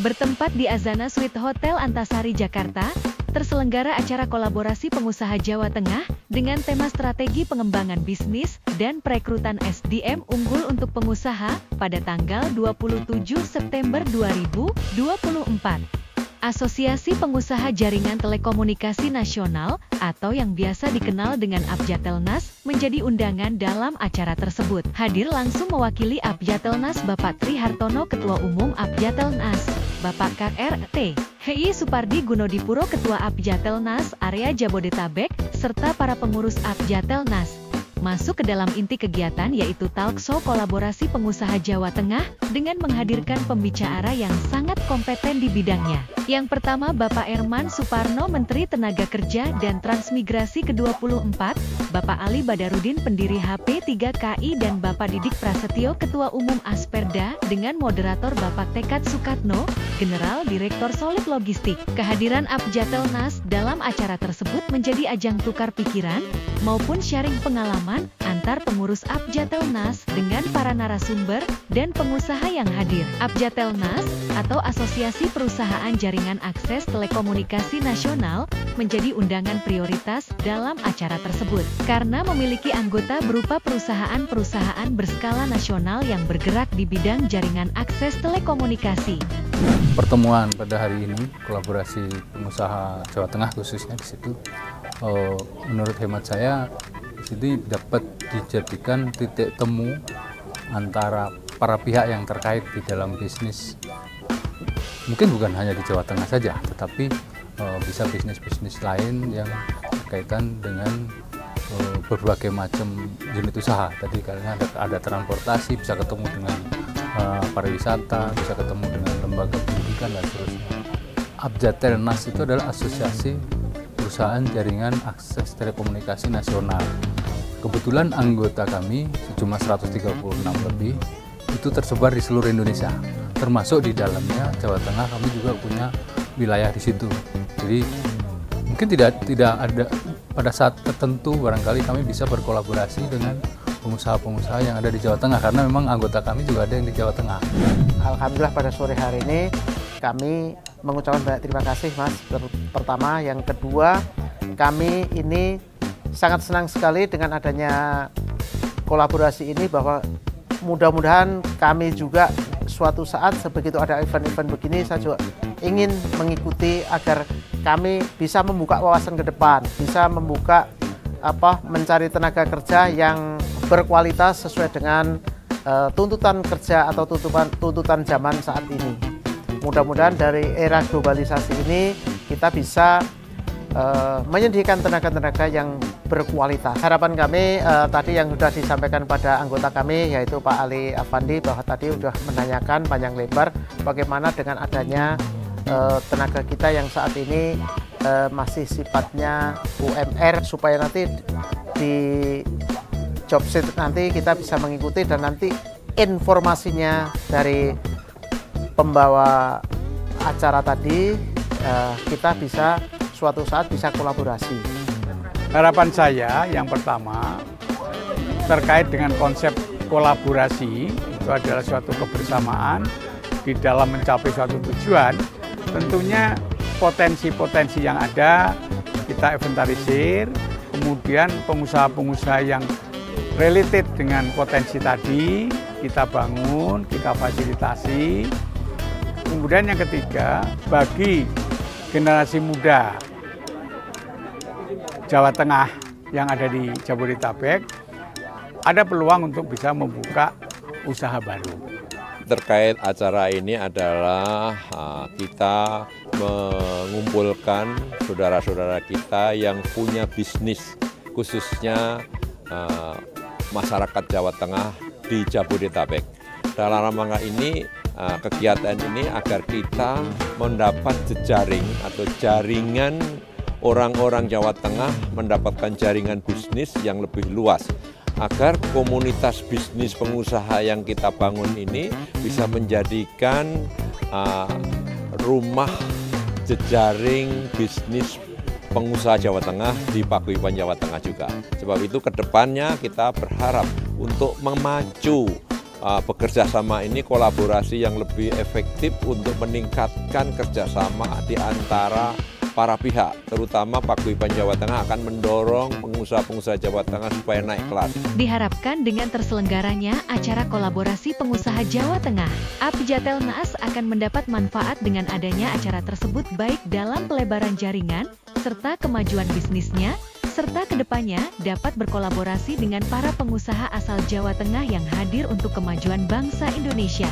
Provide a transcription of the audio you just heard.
Bertempat di Azana Suite Hotel Antasari, Jakarta, terselenggara acara kolaborasi pengusaha Jawa Tengah dengan tema strategi pengembangan bisnis dan perekrutan SDM unggul untuk pengusaha pada tanggal 27 September 2024. Asosiasi Pengusaha Jaringan Telekomunikasi Nasional atau yang biasa dikenal dengan Abjatelnas menjadi undangan dalam acara tersebut. Hadir langsung mewakili Abjatelnas Bapak Tri Hartono, Ketua Umum Abjatelnas, Bapak KRT HI Supardi Gunodipuro, Ketua Abjatelnas Area Jabodetabek, serta para pengurus Abjatelnas. Masuk ke dalam inti kegiatan yaitu talkshow kolaborasi pengusaha Jawa Tengah dengan menghadirkan pembicara yang sangat kompeten di bidangnya. Yang pertama Bapak Erman Suparno, Menteri Tenaga Kerja dan Transmigrasi ke-24, Bapak Ali Badarudin, pendiri HP3KI, dan Bapak Didik Prasetyo, Ketua Umum Asperda, dengan moderator Bapak Tekad Sukatno, General Direktur Solid Logistik. Kehadiran Abjatelnas dalam acara tersebut menjadi ajang tukar pikiran maupun sharing pengalaman antar pengurus Abjatelnas dengan para narasumber dan pengusaha yang hadir. Abjatelnas atau Asosiasi Perusahaan Jaringan Akses Telekomunikasi Nasional menjadi undangan prioritas dalam acara tersebut karena memiliki anggota berupa perusahaan-perusahaan berskala nasional yang bergerak di bidang jaringan akses telekomunikasi. Pertemuan pada hari ini kolaborasi pengusaha Jawa Tengah khususnya di situ, menurut hemat saya di sini dapat dijadikan titik temu antara para pihak yang terkait di dalam bisnis. Mungkin bukan hanya di Jawa Tengah saja, tetapi bisa bisnis-bisnis lain yang berkaitan dengan berbagai macam unit usaha. Tadi karena ada transportasi, bisa ketemu dengan pariwisata, bisa ketemu dengan lembaga pendidikan dan seterusnya. Abjatelnas itu adalah asosiasi perusahaan jaringan akses telekomunikasi nasional. Kebetulan anggota kami sejumlah 136 lebih itu tersebar di seluruh Indonesia, termasuk di dalamnya Jawa Tengah. Kami juga punya wilayah di situ. Jadi mungkin tidak ada pada saat tertentu barangkali kami bisa berkolaborasi dengan pengusaha-pengusaha yang ada di Jawa Tengah karena memang anggota kami juga ada yang di Jawa Tengah. Alhamdulillah pada sore hari ini kami mengucapkan banyak terima kasih Mas. Pertama, yang kedua kami ini sangat senang sekali dengan adanya kolaborasi ini, bahwa mudah-mudahan kami juga suatu saat begitu ada event-event begini saya juga ingin mengikuti agar kami bisa membuka wawasan ke depan, bisa membuka mencari tenaga kerja yang berkualitas sesuai dengan tuntutan kerja atau tuntutan zaman saat ini. Mudah-mudahan dari era globalisasi ini kita bisa menyediakan tenaga-tenaga yang berkualitas. Harapan kami tadi yang sudah disampaikan pada anggota kami yaitu Pak Ali Afandi, bahwa tadi sudah menanyakan panjang lebar bagaimana dengan adanya tenaga kita yang saat ini masih sifatnya UMR, supaya nanti di job sheet nanti kita bisa mengikuti dan nanti informasinya dari pembawa acara tadi kita bisa suatu saat bisa kolaborasi. Harapan saya yang pertama terkait dengan konsep kolaborasi itu adalah suatu kebersamaan di dalam mencapai suatu tujuan. Tentunya potensi-potensi yang ada kita inventarisir, kemudian pengusaha-pengusaha yang related dengan potensi tadi kita bangun, kita fasilitasi. Kemudian yang ketiga, bagi generasi muda Jawa Tengah yang ada di Jabodetabek, ada peluang untuk bisa membuka usaha baru. Terkait acara ini adalah kita mengumpulkan saudara-saudara kita yang punya bisnis, khususnya masyarakat Jawa Tengah di Jabodetabek. Dalam rangka ini, kegiatan ini agar kita mendapat jejaring atau jaringan orang-orang Jawa Tengah, mendapatkan jaringan bisnis yang lebih luas, agar komunitas bisnis pengusaha yang kita bangun ini bisa menjadikan rumah jejaring bisnis pengusaha Jawa Tengah di Paguyuban Jawa Tengah juga. Sebab itu ke depannya kita berharap untuk memacu bekerja sama ini kolaborasi yang lebih efektif untuk meningkatkan kerjasama di antara para pihak, terutama Paguyuban Jawa Tengah akan mendorong pengusaha-pengusaha Jawa Tengah supaya naik kelas. Diharapkan dengan terselenggaranya acara kolaborasi pengusaha Jawa Tengah, Apjatel-Naas akan mendapat manfaat dengan adanya acara tersebut baik dalam pelebaran jaringan, serta kemajuan bisnisnya, serta kedepannya dapat berkolaborasi dengan para pengusaha asal Jawa Tengah yang hadir untuk kemajuan bangsa Indonesia.